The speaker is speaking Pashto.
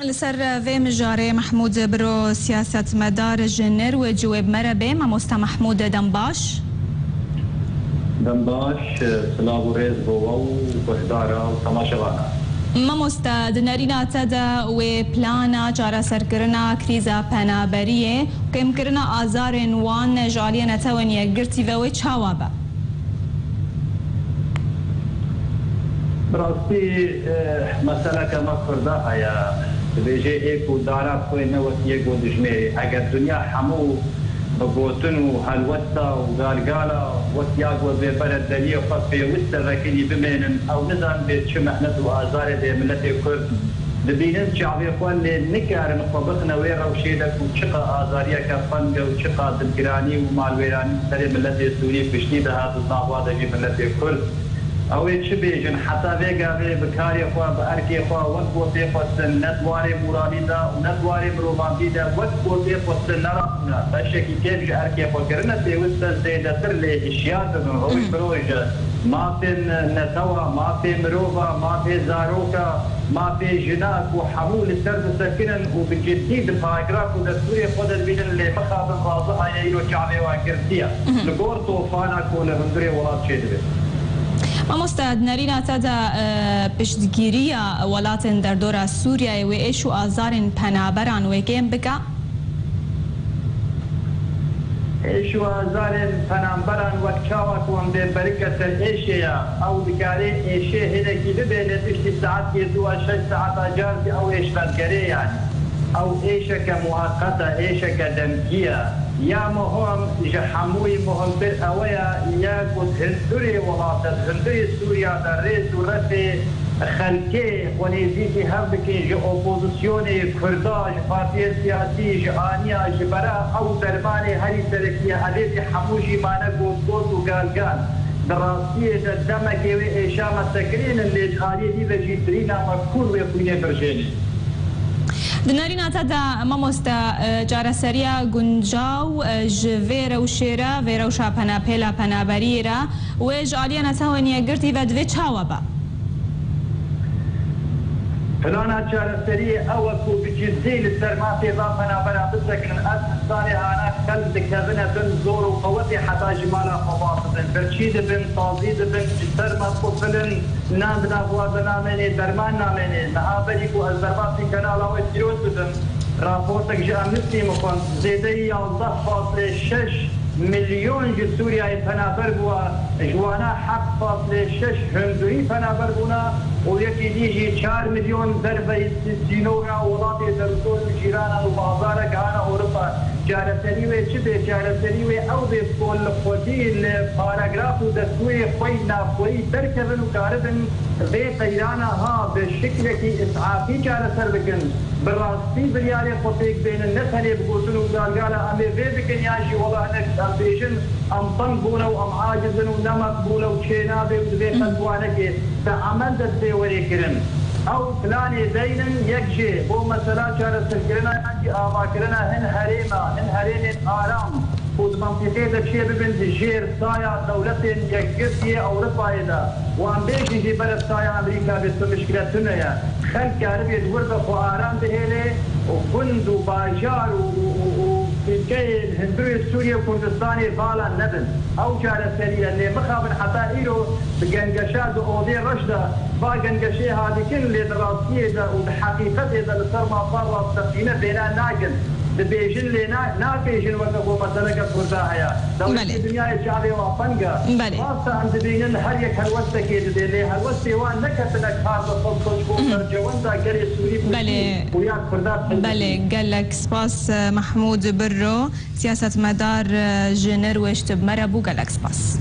لسر في مجاري محمود برو سياسة مدار جنر وجواب مربي ما مستا محمود دنباش سلاو ريز بوو وبهدارة وتماشغانا ما مستا دنارينا تدا وبلانا جارا سركرنا كريزا پنابريه وكم كرنا آزار وان جالينا توانيا قرتي فوي چاوابا براستی مسئله كما كردها يا بيجي ايكو دارا خوي نوت يقو دجمي اگر دنيا حمو بقوتن وهالوسطة وقالقالة وسياق وبيبر الدليل وقف في وسطة لكن بمينن او نظام بيتشمحنت وآزار دي ملتي كرد دبينن شعبي اخوان لنكار نقبقنا ويرا وشيدك وشقا آزاريا كفنقة وشقا دلقراني ومالويراني سري ملتي سوري بشنيدة هذا الناقوادة جي ملتي كرد او چه بیجن حتی ویگا وی بکاری خواه بارکی خواه وقت بوتی خواستن ندواری مورانی دا و ندواری مروماندی دا وقت بوتی خواستن نرابنا بشکی کیف جه ارکی خواه کرنه بیوستن زیده تر لی اشیاء دن روی بروجه ما في نتوى ما في مروفا ما في زاروكا ما في جناك وحمول السرد سكنا وبالجديد باراجراف ودستوري خود البين اللي مخابن واضحة يلو شعبي وكرتيا لقور طوفانا كون هندري ولاد شدبه ما مستعد نرينا تدا پشتگیری ولاتن در دور سوریا و ایش و آزارن پنابران و کم بکا ایش و آزارن پنابران وقت چاوک وم به برکت ایشیا او دکاری ایشه هدکی ببینه پشت ساعت که 2-6 ساعت اجازه او ایش بدگری یعنی او ایشه که مؤقته ایشه که دمکیه يا مهم جحموي مهم بالأويا يا قد هندري ولاطة هندري سوريا دريس ورثي خلكي ونزيتي هبكي جو اوبوزيسيوني كرداج بارتي سياسي جانيا جبرا او درباني هري سركية هذي حموشي مانا قوت وقالقال دراسية الدمكي وإشامة التكرين اللي جهالي دي بجيترينا مذكور ويكوني برجيني دنارينا تدا ما مستا جارا سريا گنجاو جويرا وشيرا فيرا وشا پنابيلا پنابريرا وجالينا تاونيا قرتي ودوي چاوابا فلانا جارا سريا اوكو بجزي للسرما في ضا پنابرا بسكن أسفاني هانا خلد كذنة بن زور وقوتي حتى جمالا خباطة برشيد بن طازيد بن سرما قفلن نام نافواد نامني درمان نامني نهابري كو الزربات في كنالا ويسيروت بدن رابورتك جاء مثلي مخون زيدي 11.6 مليون سوريا پنابر بوا جوانا 7.6 هندوي پنابر بونا ويكي ديجي 4 مليون دربي سينورا ولاتي درسول جيرانا وبازارا كانا اوروبا جارسريوي چبه جارسريوي او به كل خودي الباراجراف ودستوري خوينا خوي دركبن وكاردن به قيرانا ها بالشكل كي اسعافي جارسر بكن بالراستي بريالي خطيك بين النسل بقوتن وقالقالا امي بيبكن ياشي والله انك امبيشن ام طنبونا وام عاجزن ونمك بولا وشينا بي خلطوانك تعمل دستي وريكرن او فلاني دينا يكجي بو مثلا شهر سكرنا عندي آباكرنا هن هرين آرام خود منطقه دكشي ببن جير سايا دولتين يكجي اوروبا اذا وان بيجي جي بلد سايا امريكا بسو مشكلتنا يا خلق عربي دورده خو آرام بهيلي وكند وباجار وكي هندوي سوريا وكردستاني بالا نبن او جارة سرية اللي مخابن حتى ايرو بقنقشات واودي رشدة باقنقشي هذه كل اللي دراسية ده وبحقيقة ده لصرما فرة السفينة بينا ناقل بيجن لي ناقيجن وقفوا مثلا كرداها دولة الدنيا الشعبية وفنقة خاصة عند بينن هر يك هالوسط كيد دي هالوسط وان نكتلك هذا صوت كوكر جواندا قري سوري وياك كردات بله قال لك سباس محمود برو سياسة مدار جنر واشتب مربو قال لك سباس